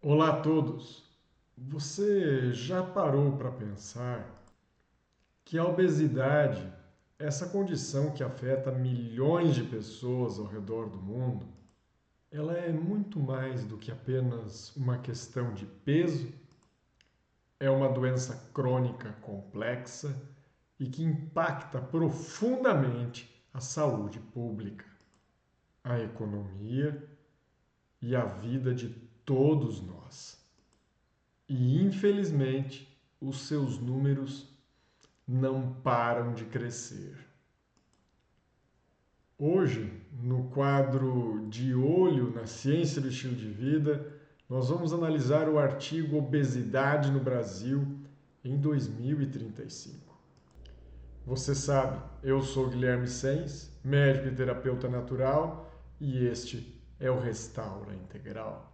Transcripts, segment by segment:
Olá a todos! Você já parou para pensar que a obesidade, essa condição que afeta milhões de pessoas ao redor do mundo, ela é muito mais do que apenas uma questão de peso? É uma doença crônica complexa e que impacta profundamente a saúde pública, a economia e a vida de todos nós. E, infelizmente, os seus números não param de crescer. Hoje, no quadro De Olho na Ciência do Estilo de Vida, nós vamos analisar o artigo Obesidade no Brasil em 2035. Você sabe, eu sou Guilherme Sens, médico e terapeuta natural, e este é o Restaura Integral.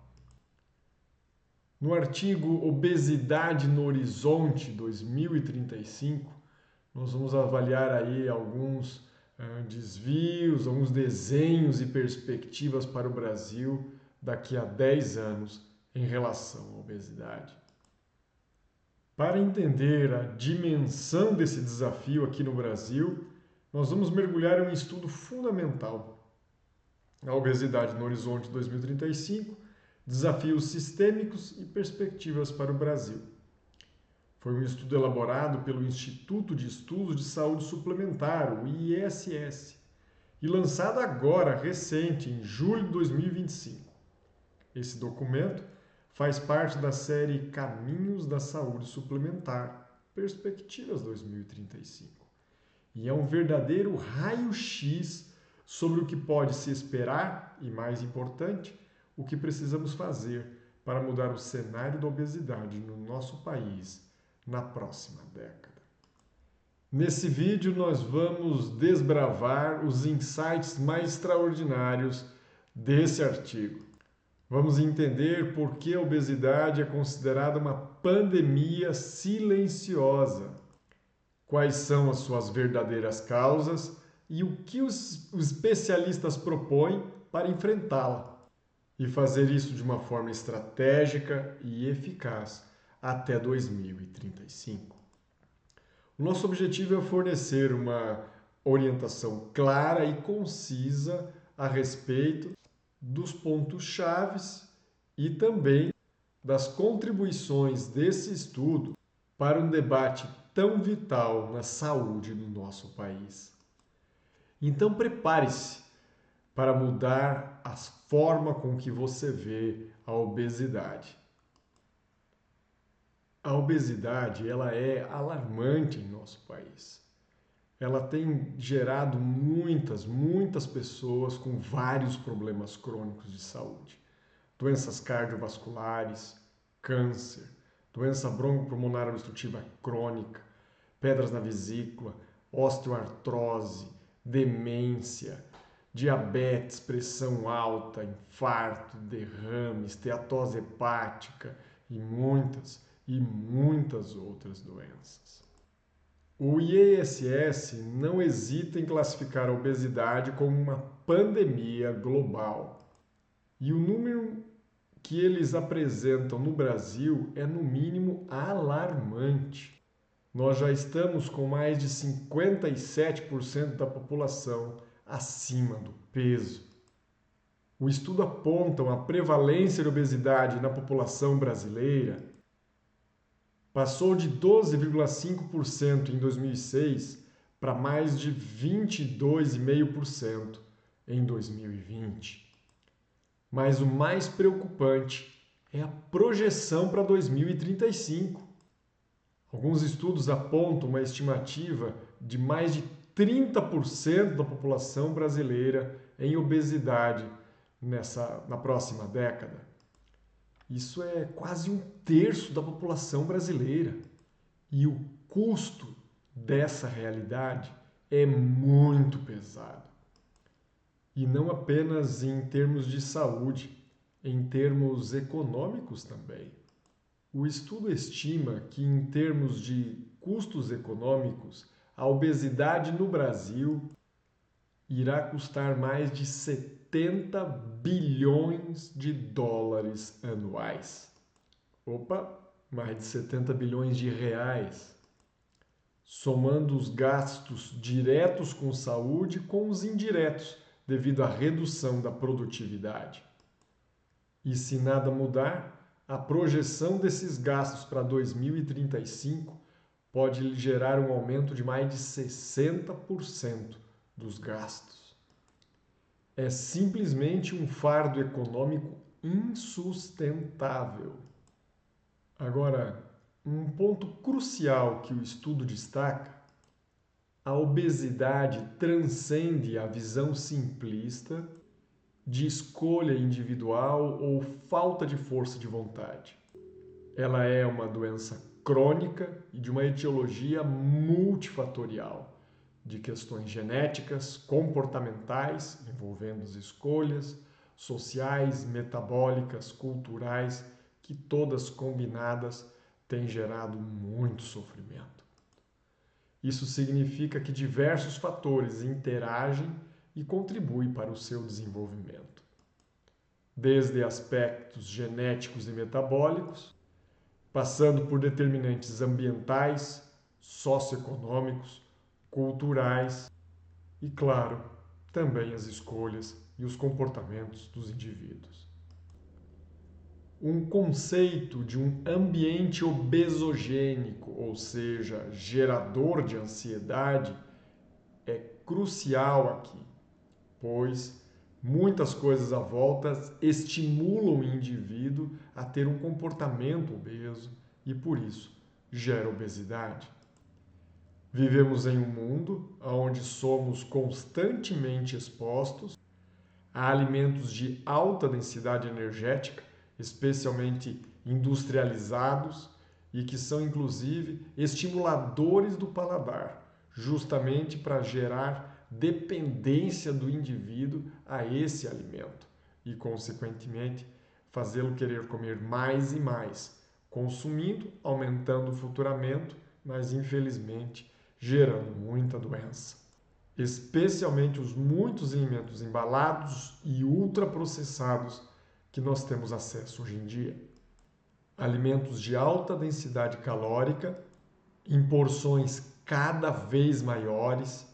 No artigo Obesidade no Horizonte 2035, nós vamos avaliar aí alguns desvios, alguns desenhos e perspectivas para o Brasil daqui a 10 anos em relação à obesidade. Para entender a dimensão desse desafio aqui no Brasil, nós vamos mergulhar em um estudo fundamental. A obesidade no horizonte 2035, desafios sistêmicos e perspectivas para o Brasil. Foi um estudo elaborado pelo Instituto de Estudos de Saúde Suplementar, o IESS, e lançado agora, recente, em julho de 2025. Esse documento faz parte da série Caminhos da Saúde Suplementar, Perspectivas 2035, e é um verdadeiro raio-x sobre o que pode se esperar e, mais importante, o que precisamos fazer para mudar o cenário da obesidade no nosso país na próxima década. Nesse vídeo nós vamos desbravar os insights mais extraordinários desse artigo. Vamos entender por que a obesidade é considerada uma pandemia silenciosa, quais são as suas verdadeiras causas e o que os especialistas propõem para enfrentá-la e fazer isso de uma forma estratégica e eficaz até 2035. O nosso objetivo é fornecer uma orientação clara e concisa a respeito dos pontos chaves e também das contribuições desse estudo para um debate tão vital na saúde do nosso país. Então prepare-se para mudar a forma com que você vê a obesidade. A obesidade, ela é alarmante em nosso país. Ela tem gerado muitas pessoas com vários problemas crônicos de saúde. Doenças cardiovasculares, câncer, doença bronco-pulmonar obstrutiva crônica, pedras na vesícula, osteoartrose, demência, diabetes, pressão alta, infarto, derrames, esteatose hepática e muitas outras doenças. O IESS não hesita em classificar a obesidade como uma pandemia global. E o número que eles apresentam no Brasil é, no mínimo, alarmante. Nós já estamos com mais de 57% da população acima do peso. O estudo aponta a prevalência de obesidade na população brasileira passou de 12,5% em 2006 para mais de 22,5% em 2020. Mas o mais preocupante é a projeção para 2035. Alguns estudos apontam uma estimativa de mais de 30% da população brasileira em obesidade na próxima década. Isso é quase 1/3 da população brasileira. E o custo dessa realidade é muito pesado. E não apenas em termos de saúde, em termos econômicos também. O estudo estima que, em termos de custos econômicos, a obesidade no Brasil irá custar mais de 70 bilhões de dólares anuais. Opa, mais de 70 bilhões de reais, somando os gastos diretos com saúde com os indiretos, devido à redução da produtividade. E se nada mudar, a projeção desses gastos para 2035 pode gerar um aumento de mais de 60% dos gastos. É simplesmente um fardo econômico insustentável. Agora, um ponto crucial que o estudo destaca: a obesidade transcende a visão simplista de escolha individual ou falta de força de vontade. Ela é uma doença crônica e de uma etiologia multifatorial, de questões genéticas, comportamentais, envolvendo as escolhas, sociais, metabólicas, culturais, que todas combinadas têm gerado muito sofrimento. Isso significa que diversos fatores interagem e contribuem para o seu desenvolvimento, desde aspectos genéticos e metabólicos, passando por determinantes ambientais, socioeconômicos, culturais e, claro, também as escolhas e os comportamentos dos indivíduos. Um conceito de um ambiente obesogênico, ou seja, gerador de ansiedade, é crucial aqui, pois muitas coisas à volta estimulam o indivíduo a ter um comportamento obeso e, por isso, gera obesidade. Vivemos em um mundo onde somos constantemente expostos a alimentos de alta densidade energética, especialmente industrializados, e que são inclusive estimuladores do paladar, justamente para gerar dependência do indivíduo a esse alimento e, consequentemente, fazê-lo querer comer mais e mais, consumindo, aumentando o faturamento, mas infelizmente gerando muita doença, especialmente os muitos alimentos embalados e ultraprocessados que nós temos acesso hoje em dia. Alimentos de alta densidade calórica, em porções cada vez maiores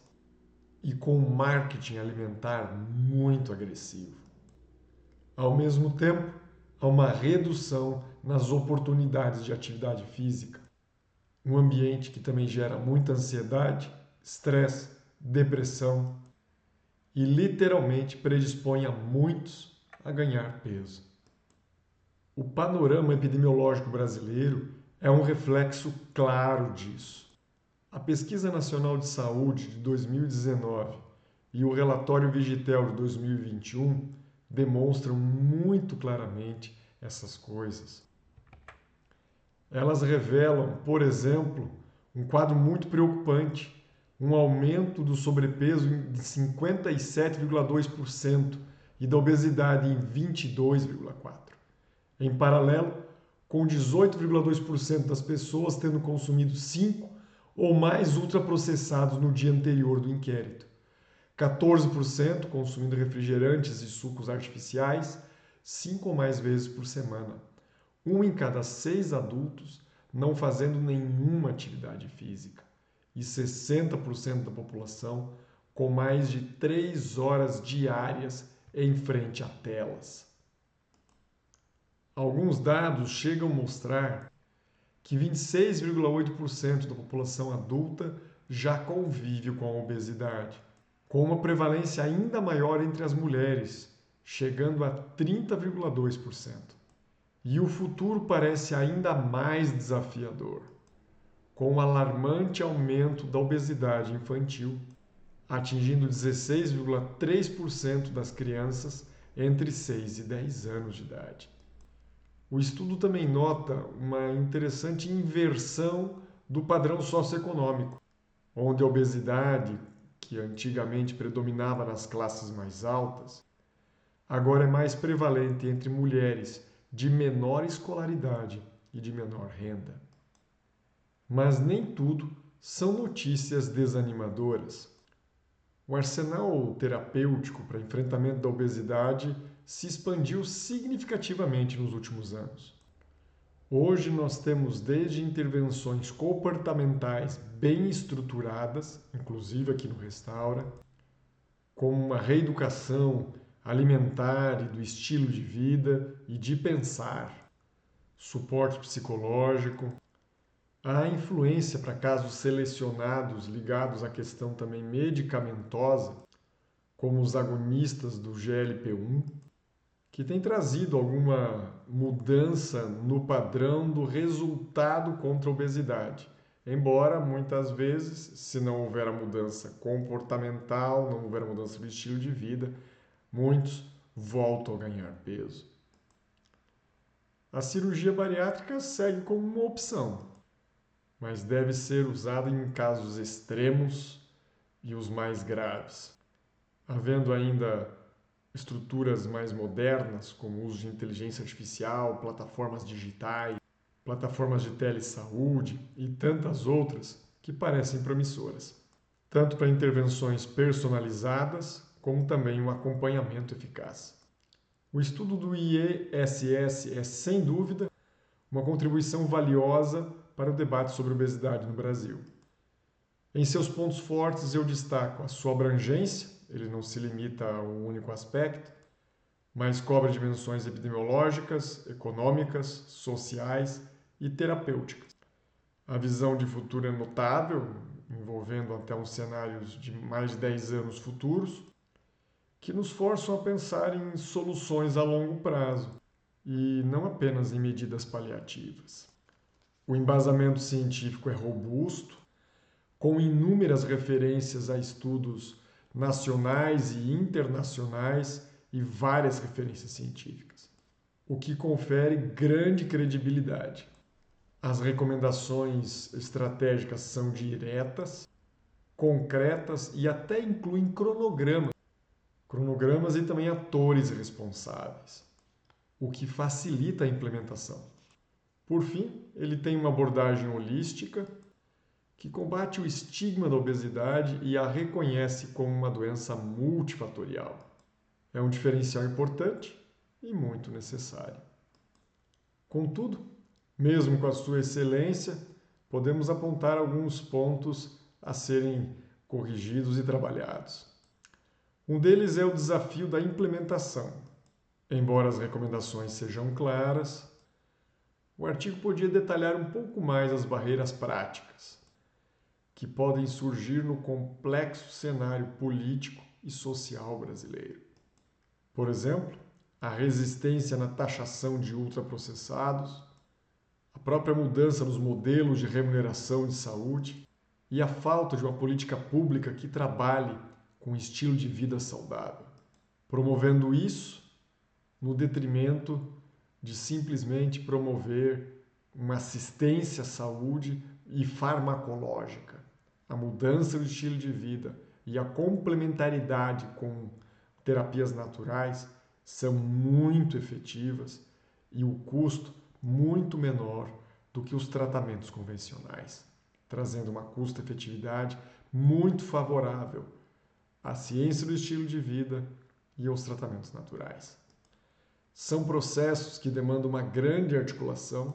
e com um marketing alimentar muito agressivo. Ao mesmo tempo, há uma redução nas oportunidades de atividade física, um ambiente que também gera muita ansiedade, estresse, depressão e literalmente predispõe a muitos a ganhar peso. O panorama epidemiológico brasileiro é um reflexo claro disso. A Pesquisa Nacional de Saúde de 2019 e o relatório Vigitel de 2021 demonstram muito claramente essas coisas. Elas revelam, por exemplo, um quadro muito preocupante, um aumento do sobrepeso de 57,2% e da obesidade em 22,4%. Em paralelo, com 18,2% das pessoas tendo consumido 5 ou mais ultraprocessados no dia anterior do inquérito, 14% consumindo refrigerantes e sucos artificiais 5 ou mais vezes por semana, 1 em cada 6 adultos não fazendo nenhuma atividade física e 60% da população com mais de 3 horas diárias em frente a telas. Alguns dados chegam a mostrar que 26,8% da população adulta já convive com a obesidade, com uma prevalência ainda maior entre as mulheres, chegando a 30,2%. E o futuro parece ainda mais desafiador, com um alarmante aumento da obesidade infantil, atingindo 16,3% das crianças entre 6 e 10 anos de idade. O estudo também nota uma interessante inversão do padrão socioeconômico, onde a obesidade, que antigamente predominava nas classes mais altas, agora é mais prevalente entre mulheres de menor escolaridade e de menor renda. Mas nem tudo são notícias desanimadoras. O arsenal terapêutico para enfrentamento da obesidade se expandiu significativamente nos últimos anos. Hoje nós temos desde intervenções comportamentais bem estruturadas, inclusive aqui no Restaura, como uma reeducação alimentar e do estilo de vida e de pensar, suporte psicológico, a influência para casos selecionados ligados à questão também medicamentosa, como os agonistas do GLP-1, que tem trazido alguma mudança no padrão do resultado contra a obesidade. Embora muitas vezes, se não houver a mudança comportamental, não houver a mudança do estilo de vida, muitos voltam a ganhar peso. A cirurgia bariátrica segue como uma opção, mas deve ser usada em casos extremos e os mais graves. Havendo ainda estruturas mais modernas, como o uso de inteligência artificial, plataformas digitais, plataformas de telesaúde e tantas outras que parecem promissoras, tanto para intervenções personalizadas, como também um acompanhamento eficaz. O estudo do IESS é, sem dúvida, uma contribuição valiosa para o debate sobre obesidade no Brasil. Em seus pontos fortes, eu destaco a sua abrangência, ele não se limita a um único aspecto, mas cobre dimensões epidemiológicas, econômicas, sociais e terapêuticas. A visão de futuro é notável, envolvendo até uns cenários de mais de 10 anos futuros, que nos forçam a pensar em soluções a longo prazo e não apenas em medidas paliativas. O embasamento científico é robusto, com inúmeras referências a estudos nacionais e internacionais e várias referências científicas, o que confere grande credibilidade. As recomendações estratégicas são diretas, concretas e até incluem cronogramas e também atores responsáveis, o que facilita a implementação. Por fim, ele tem uma abordagem holística que combate o estigma da obesidade e a reconhece como uma doença multifatorial. É um diferencial importante e muito necessário. Contudo, mesmo com a sua excelência, podemos apontar alguns pontos a serem corrigidos e trabalhados. Um deles é o desafio da implementação. Embora as recomendações sejam claras, o artigo podia detalhar um pouco mais as barreiras práticas que podem surgir no complexo cenário político e social brasileiro. Por exemplo, a resistência na taxação de ultraprocessados, a própria mudança nos modelos de remuneração de saúde e a falta de uma política pública que trabalhe com um estilo de vida saudável, promovendo isso no detrimento de simplesmente promover uma assistência à saúde e farmacológica. A mudança do estilo de vida e a complementaridade com terapias naturais são muito efetivas e o custo muito menor do que os tratamentos convencionais, trazendo uma custo-efetividade muito favorável à ciência do estilo de vida e aos tratamentos naturais. São processos que demandam uma grande articulação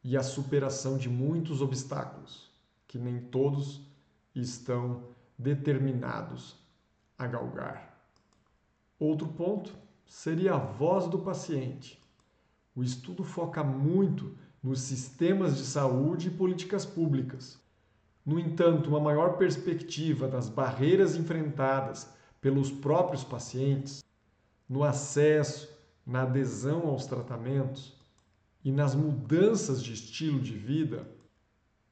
e a superação de muitos obstáculos, que nem todos estão determinados a galgar. Outro ponto seria a voz do paciente. O estudo foca muito nos sistemas de saúde e políticas públicas. No entanto, uma maior perspectiva das barreiras enfrentadas pelos próprios pacientes, no acesso, na adesão aos tratamentos e nas mudanças de estilo de vida,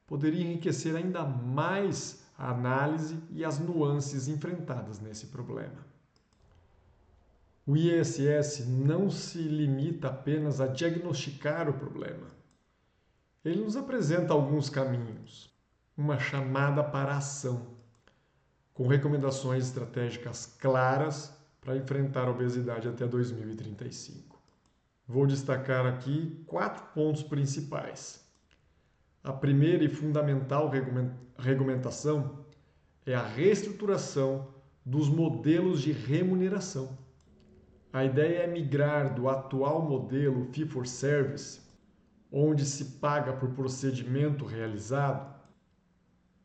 poderia enriquecer ainda mais a análise e as nuances enfrentadas nesse problema. O IESS não se limita apenas a diagnosticar o problema. Ele nos apresenta alguns caminhos, uma chamada para a ação, com recomendações estratégicas claras para enfrentar a obesidade até 2035. Vou destacar aqui 4 pontos principais. A primeira e fundamental regulamentação é a reestruturação dos modelos de remuneração. A ideia é migrar do atual modelo fee-for-service, onde se paga por procedimento realizado,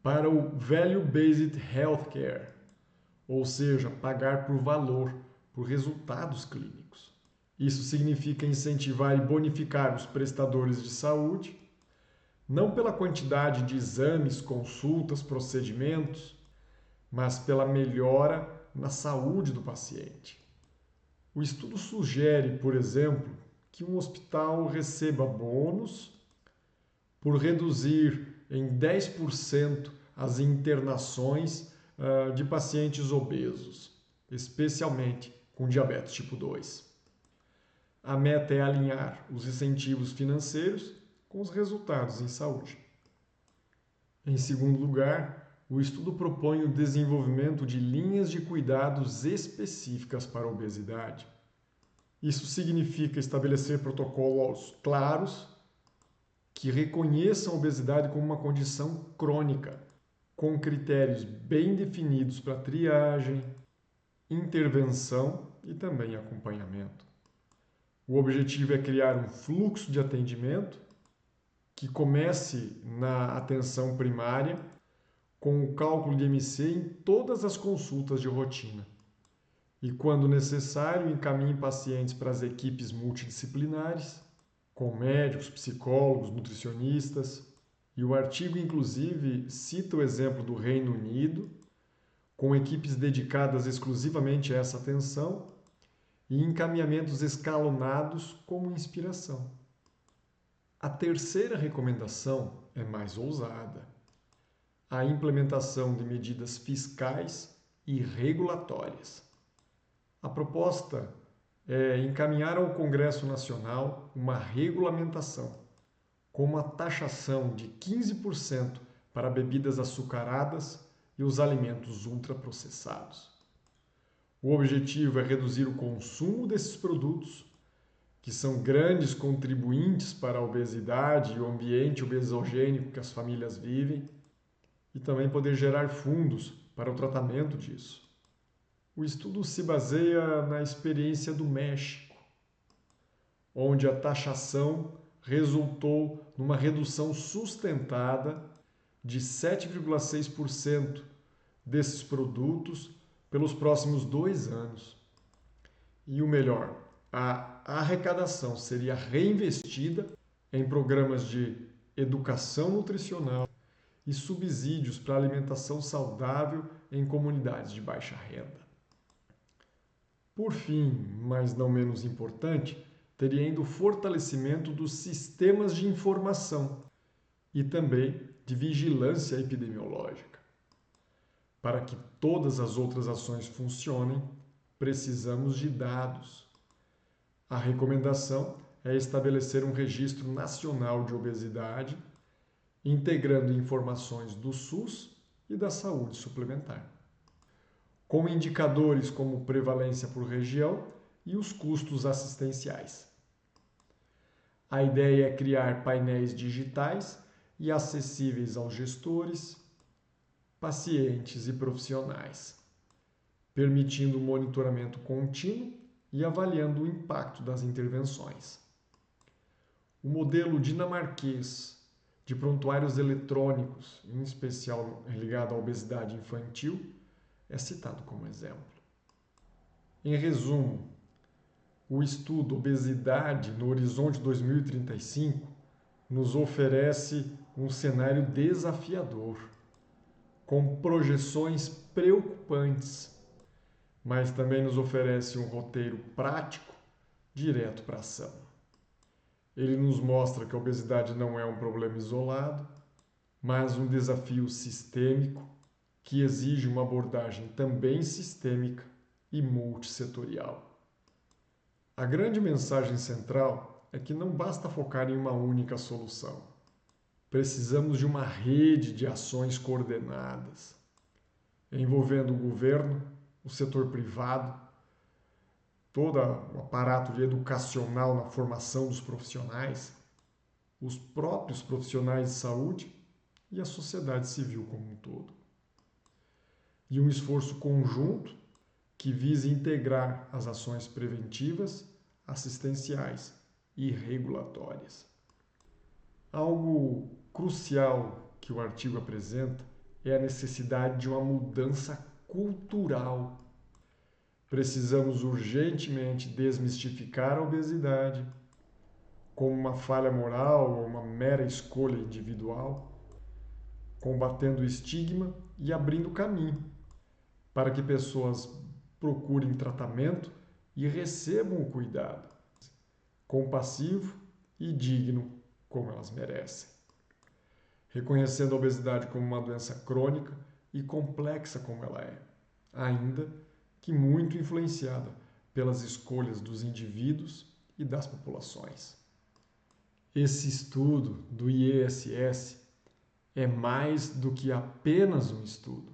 para o Value-Based Healthcare, ou seja, pagar por valor, por resultados clínicos. Isso significa incentivar e bonificar os prestadores de saúde, não pela quantidade de exames, consultas, procedimentos, mas pela melhora na saúde do paciente. O estudo sugere, por exemplo, que um hospital receba bônus por reduzir em 10% as internações de pacientes obesos, especialmente com diabetes tipo 2. A meta é alinhar os incentivos financeiros com os resultados em saúde. Em segundo lugar, o estudo propõe o desenvolvimento de linhas de cuidados específicas para a obesidade. Isso significa estabelecer protocolos claros que reconheçam a obesidade como uma condição crônica, com critérios bem definidos para triagem, intervenção e também acompanhamento. O objetivo é criar um fluxo de atendimento que comece na atenção primária, com o cálculo de MC em todas as consultas de rotina. E, quando necessário, encaminhe pacientes para as equipes multidisciplinares, com médicos, psicólogos, nutricionistas. E o artigo, inclusive, cita o exemplo do Reino Unido, com equipes dedicadas exclusivamente a essa atenção e encaminhamentos escalonados como inspiração. A terceira recomendação é mais ousada: a implementação de medidas fiscais e regulatórias. A proposta é encaminhar ao Congresso Nacional uma regulamentação com uma taxação de 15% para bebidas açucaradas e os alimentos ultraprocessados. O objetivo é reduzir o consumo desses produtos, que são grandes contribuintes para a obesidade e o ambiente obesogênico que as famílias vivem, e também poder gerar fundos para o tratamento disso. O estudo se baseia na experiência do México, onde a taxação resultou numa redução sustentada de 7,6% desses produtos pelos próximos 2 anos. E o melhor, a arrecadação seria reinvestida em programas de educação nutricional e subsídios para alimentação saudável em comunidades de baixa renda. Por fim, mas não menos importante, teria ainda o fortalecimento dos sistemas de informação e também de vigilância epidemiológica. Para que todas as outras ações funcionem, precisamos de dados. A recomendação é estabelecer um registro nacional de obesidade, integrando informações do SUS e da saúde suplementar, com indicadores como prevalência por região e os custos assistenciais. A ideia é criar painéis digitais e acessíveis aos gestores, pacientes e profissionais, permitindo o monitoramento contínuo e avaliando o impacto das intervenções. O modelo dinamarquês de prontuários eletrônicos, em especial ligado à obesidade infantil, é citado como exemplo. Em resumo, o estudo Obesidade no Horizonte 2035 nos oferece um cenário desafiador, com projeções preocupantes, mas também nos oferece um roteiro prático, direto para a ação. Ele nos mostra que a obesidade não é um problema isolado, mas um desafio sistêmico que exige uma abordagem também sistêmica e multissetorial. A grande mensagem central é que não basta focar em uma única solução. Precisamos de uma rede de ações coordenadas, envolvendo o governo, o setor privado, todo o aparato educacional na formação dos profissionais, os próprios profissionais de saúde e a sociedade civil como um todo. E um esforço conjunto que vise integrar as ações preventivas, assistenciais e regulatórias. Algo crucial que o artigo apresenta é a necessidade de uma mudança cultural. Precisamos urgentemente desmistificar a obesidade como uma falha moral ou uma mera escolha individual, combatendo o estigma e abrindo caminho para que pessoas procurem tratamento e recebam o cuidado compassivo e digno como elas merecem, reconhecendo a obesidade como uma doença crônica e complexa como ela é, ainda que muito influenciada pelas escolhas dos indivíduos e das populações. Esse estudo do IESS é mais do que apenas um estudo,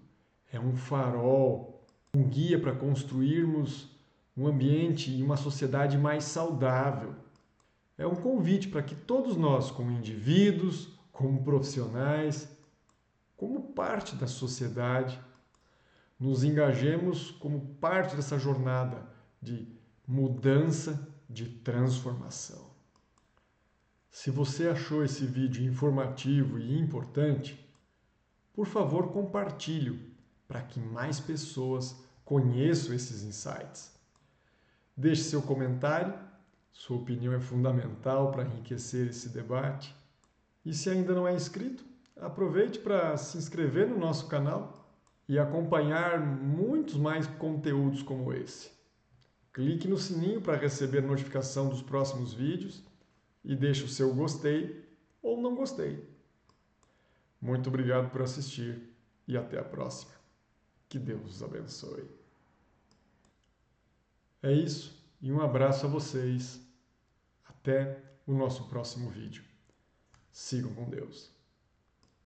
é um farol, um guia para construirmos um ambiente e uma sociedade mais saudável. É um convite para que todos nós, como indivíduos, como profissionais, como parte da sociedade, nos engajemos como parte dessa jornada de mudança, de transformação. Se você achou esse vídeo informativo e importante, por favor, compartilhe para que mais pessoas conheçam esses insights. Deixe seu comentário, sua opinião é fundamental para enriquecer esse debate. E se ainda não é inscrito, aproveite para se inscrever no nosso canal e acompanhar muitos mais conteúdos como esse. Clique no sininho para receber notificação dos próximos vídeos e deixe o seu gostei ou não gostei. Muito obrigado por assistir e até a próxima. Que Deus os abençoe. É isso e um abraço a vocês. Até o nosso próximo vídeo. Sigam com Deus.